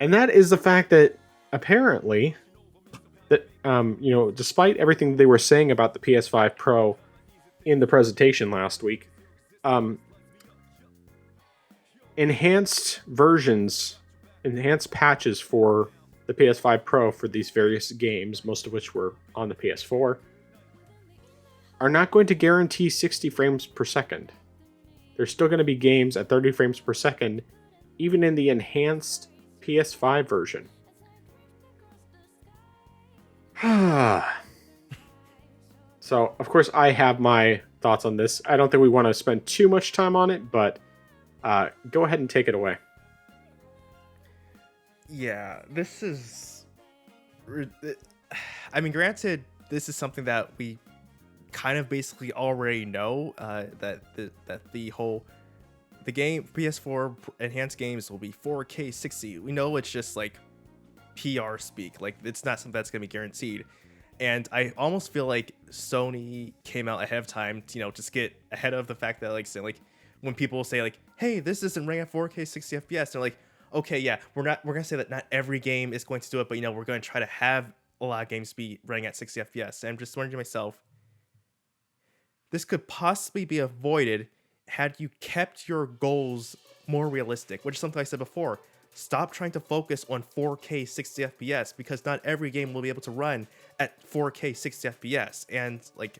And that is the fact that apparently that despite everything they were saying about the PS5 Pro in the presentation last week, um, enhanced versions, enhanced patches for the PS5 Pro for these various games, most of which were on the PS4, are not going to guarantee 60 frames per second. There's still going to be games at 30 frames per second, even in the enhanced PS5 version. So, of course, I have my thoughts on this. I don't think we want to spend too much time on it, but go ahead and take it away. Yeah, this is. I mean, granted, this is something that we kind of basically already know. That the game PS4 enhanced games will be 4K 60. We know it's just like PR speak. Like it's not something that's gonna be guaranteed. And I almost feel like Sony came out ahead of time, to, just get ahead of the fact that like say like when people say like, hey, this isn't running at 4K 60 FPS, they're like, okay, yeah, we're gonna say that not every game is going to do it, but we're gonna try to have a lot of games be running at 60 FPS. And I'm just wondering to myself, this could possibly be avoided had you kept your goals more realistic, which is something I said before. Stop trying to focus on 4K 60 FPS because not every game will be able to run at 4K 60 FPS. And like,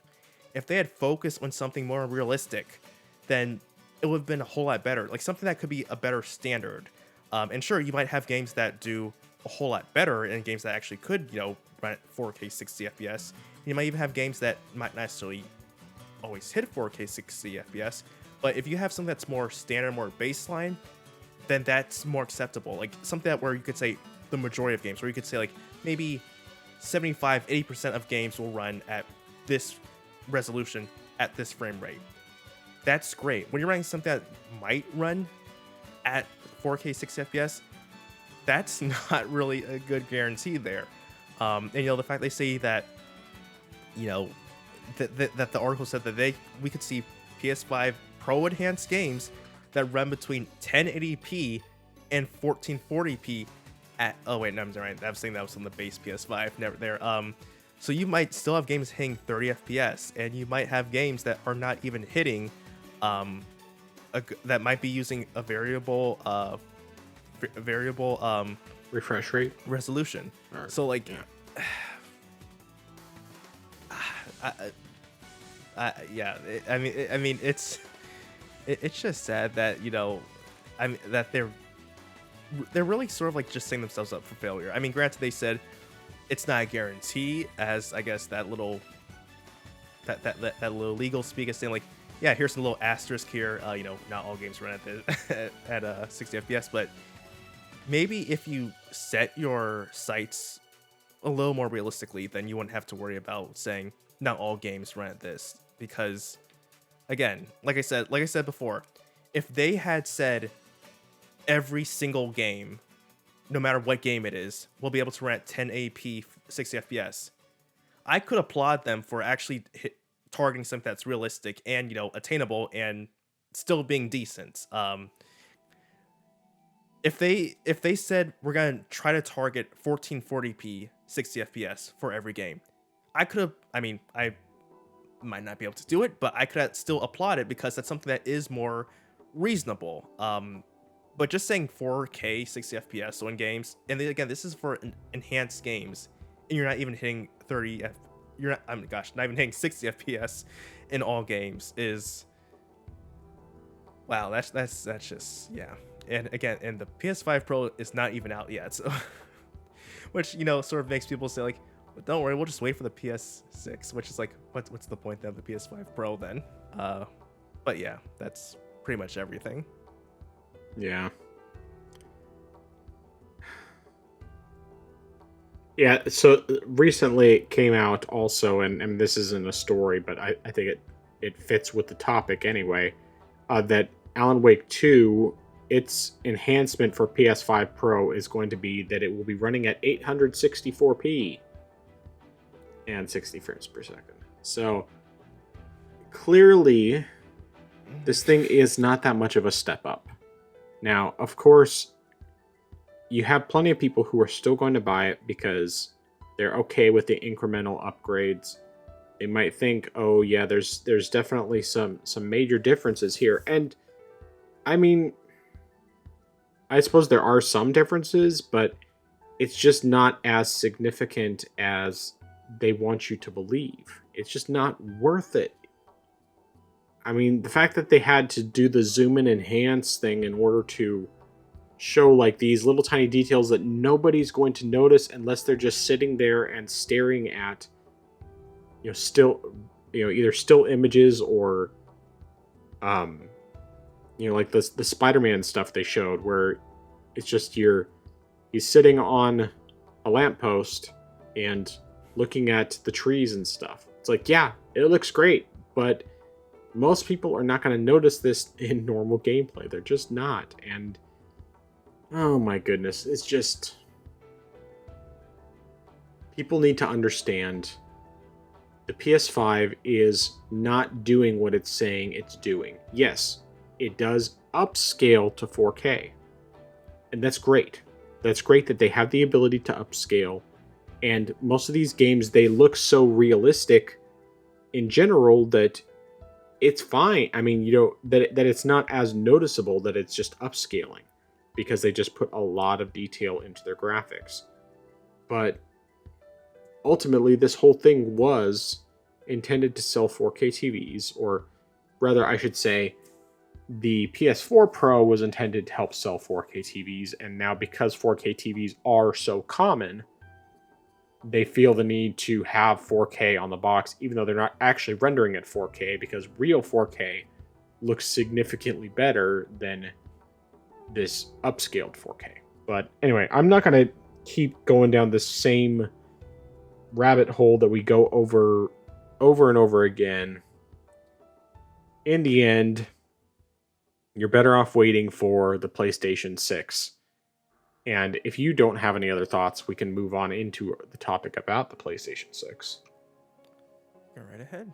if they had focused on something more realistic, then it would have been a whole lot better. Like something that could be a better standard. And sure, you might have games that do a whole lot better and games that actually could, run at 4K 60 FPS. You might even have games that might not necessarily always hit 4K 60 FPS. But if you have something that's more standard, more baseline, then that's more acceptable. Like something that where you could say the majority of games, where you could say like maybe 75-80% of games will run at this resolution at this frame rate. That's great. When you're running something that might run at 4K 60 FPS, that's not really a good guarantee there. And the fact they say that, that the article said that we could see PS5 Pro Enhanced games that run between 1080p and 1440p at. Oh wait, no, I'm sorry. I was saying that was on the base PS5. Never there. So you might still have games hitting 30 FPS, and you might have games that are not even hitting, that might be using a variable Refresh rate resolution. So like, yeah. I mean, it's just sad that that they're really sort of like just setting themselves up for failure. I mean, granted, they said it's not a guarantee, as I guess that little legal speak is saying like, yeah, here's some little asterisk here. Not all games run at 60 FPS, but maybe if you set your sights a little more realistically, then you wouldn't have to worry about saying not all games run at this. Because, again, like I said before, if they had said every single game, no matter what game it is, will be able to run at 1080p 60 FPS, I could applaud them for actually targeting something that's realistic and attainable and still being decent. If they said we're gonna try to target 1440p 60 FPS for every game, I might not be able to do it, but I could still applaud it because that's something that is more reasonable. But just saying 4K 60 FPS on games, and then, again, this is for enhanced games, and you're not even hitting 30 F. You're not. Not even hitting 60 FPS in all games is. Wow, that's just, yeah. And again, and the PS5 Pro is not even out yet, so which sort of makes people say like, but don't worry, we'll just wait for the PS6, which is like, what's the point of the PS5 Pro then? But yeah, that's pretty much everything. Yeah. Yeah, so recently it came out also, and this isn't a story, but I think it fits with the topic anyway, that Alan Wake 2, its enhancement for PS5 Pro is going to be that it will be running at 864p and 60 frames per second. So clearly this thing is not that much of a step up. Now, of course, you have plenty of people who are still going to buy it because they're okay with the incremental upgrades. They might think, oh yeah, there's definitely some major differences here. And I mean, I suppose there are some differences, but it's just not as significant as they want you to believe. It's just not worth it. I mean, the fact that they had to do the zoom in enhance thing in order to show like these little tiny details that nobody's going to notice unless they're just sitting there and staring at, still, either still images or um like the Spider-Man stuff they showed where it's just he's sitting on a lamppost and looking at the trees and stuff. It's like, yeah, it looks great, but most people are not going to notice this in normal gameplay. They're just not. And oh my goodness, it's just, people need to understand the PS5 is not doing what it's saying it's doing. Yes, it does upscale to 4K. And that's great. That's great that they have the ability to upscale. And most of these games, they look so realistic in general that it's fine. I mean, that it's not as noticeable that it's just upscaling because they just put a lot of detail into their graphics. But ultimately, this whole thing was intended to sell 4K TVs, or rather, I should say, the PS4 Pro was intended to help sell 4K TVs, and now because 4K TVs are so common, they feel the need to have 4K on the box, even though they're not actually rendering at 4K, because real 4K looks significantly better than this upscaled 4K. But anyway, I'm not going to keep going down this same rabbit hole that we go over and over again. In the end, you're better off waiting for the PlayStation 6. And if you don't have any other thoughts, we can move on into the topic about the PlayStation 6. Go right ahead.